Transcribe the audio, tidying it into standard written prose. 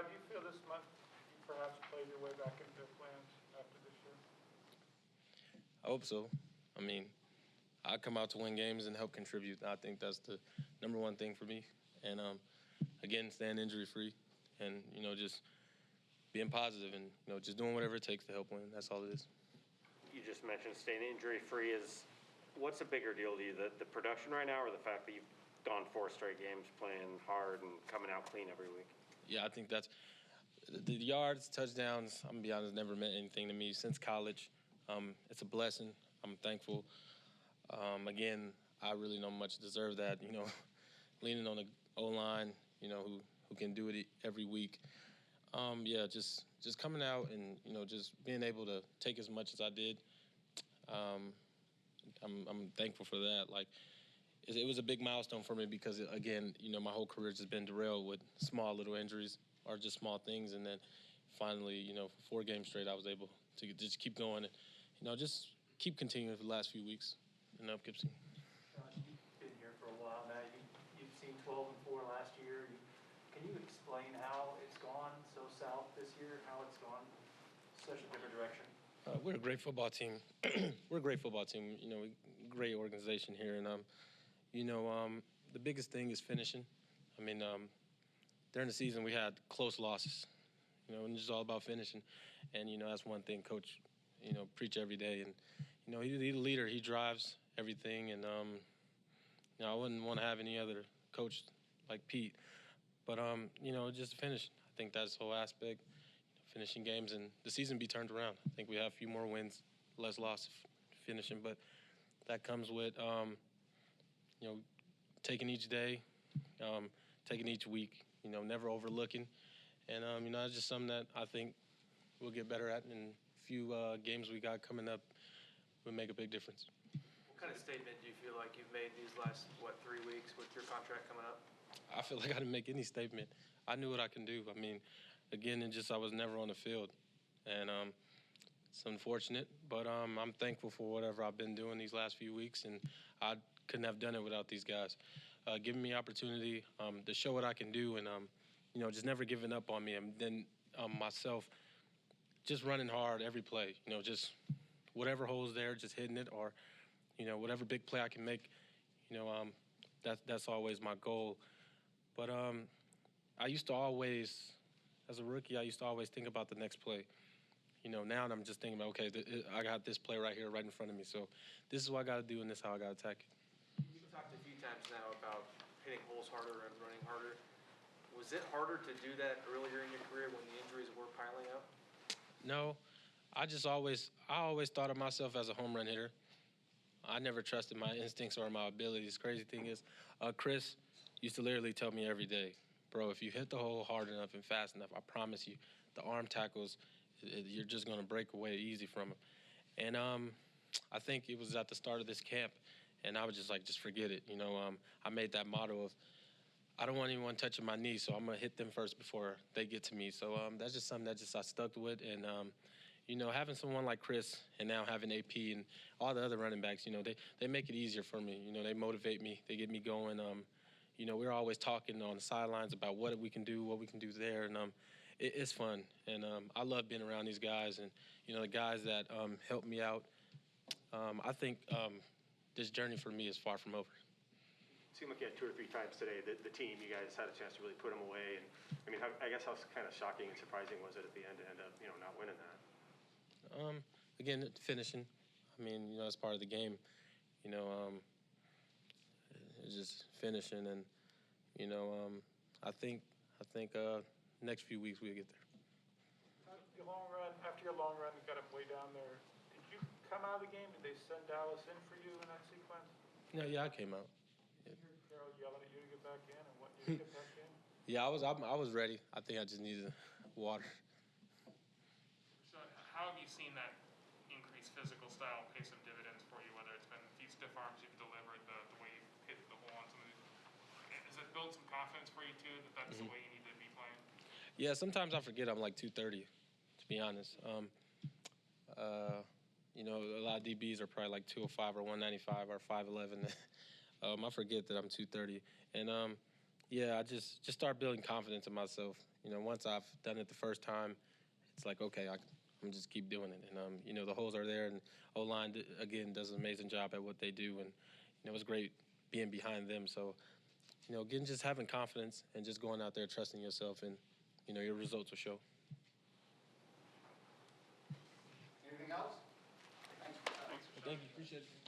do you feel this month you perhaps played your way back into plans after this year? I hope so. I mean, I come out to win games and help contribute. I think that's the number one thing for me. And again, staying injury-free and, just being positive and, just doing whatever it takes to help win. That's all it is. You just mentioned staying injury-free. What's a bigger deal to you, the production right now or the fact that you've gone 4 straight games playing hard and coming out clean every week? Yeah, I think that's the yards, touchdowns, I'm going to be honest, never meant anything to me since college. It's a blessing. I'm thankful. Again, I really don't much deserve that, leaning on the O-line, who can do it every week. Just coming out and, just being able to take as much as I did. I'm thankful for that. Like, it was a big milestone for me because, again, my whole career has just been derailed with small little injuries or just small things. And then finally, for 4 games straight, I was able to just keep going and, just keep continuing for the last few weeks in Poughkeepsie. Josh, you've been here for a while now. You've seen 12-4 last year. Can you explain how it's gone so south this year, how it's gone such a different direction? We're a great football team. We're a great football team. Great organization here. And, the biggest thing is finishing. I mean, during the season we had close losses, and it's all about finishing. And, that's one thing Coach, preach every day. And, he's the leader. He drives everything. And, I wouldn't want to have any other coach like Pete. But, just finish. I think that's the whole aspect, finishing games and the season be turned around. I think we have a few more wins, less losses finishing. But that comes with, taking each day, taking each week, never overlooking. And, it's just something that I think we'll get better at. And a few games we got coming up will make a big difference. What kind of statement do you feel like you've made these last, 3 weeks with your contract coming up? I feel like I didn't make any statement. I knew what I can do. I mean, again, I was never on the field. And it's unfortunate, but I'm thankful for whatever I've been doing these last few weeks, and I couldn't have done it without these guys. Giving me opportunity to show what I can do and, just never giving up on me. And then myself just running hard every play, just whatever hole's there, just hitting it or, whatever big play I can make, that's always my goal. But I used to always, as a rookie, think about the next play. Now I'm just thinking about, okay, I got this play right here, right in front of me. So this is what I got to do, and this is how I got to attack it. You've talked a few times now about hitting holes harder and running harder. Was it harder to do that earlier in your career when the injuries were piling up? No, I always thought of myself as a home run hitter. I never trusted my instincts or my abilities. Crazy thing is, Chris used to literally tell me every day, bro, if you hit the hole hard enough and fast enough, I promise you, the arm tackles, you're just going to break away easy from them. And I think it was at the start of this camp, and I was just like, just forget it. I made that motto of, I don't want anyone touching my knee, so I'm going to hit them first before they get to me. So that's just something that I stuck with. And, having someone like Chris and now having AP and all the other running backs, they make it easier for me. They motivate me. They get me going. We're always talking on the sidelines about what we can do, what we can do there. And it's fun. And I love being around these guys and, the guys that help me out. I think this journey for me is far from over. It seemed like you had 2 or 3 times today the team, you guys had a chance to really put them away. And I mean, I guess how kind of shocking and surprising was it at the end to end up, not winning that? Again, finishing. I mean, it's part of the game. It's just finishing, and I think next few weeks we'll get there. After your long run, you got him way down there. Did you come out of the game? Did they send Dallas in for you in that sequence? Yeah, I came out. Yeah. You heard Carroll yelling at you to get back in and want you to get back in? Yeah, I was ready. I think I just needed water. So how have you seen that increased physical style pay some dividends for you, whether it's been a few stiff arms you've delivered, the way you've hit the hole on some of these? Has it built some confidence for you, too, that that's the way you need to be playing? Yeah, sometimes I forget I'm like 230, to be honest. A lot of DBs are probably like 205 or 195 or 5'11". I forget that I'm 230. And, Yeah, I just start building confidence in myself. You know, once I've done it the first time, it's like, okay, I'm just keep doing it. And, you know, the holes are there, and O-line, again, does an amazing job at what they do. And, you know, it was great being behind them. So, you know, again, just having confidence and just going out there, trusting yourself, and, you know, your results will show. Anything else? Thanks. Thank you. Appreciate it.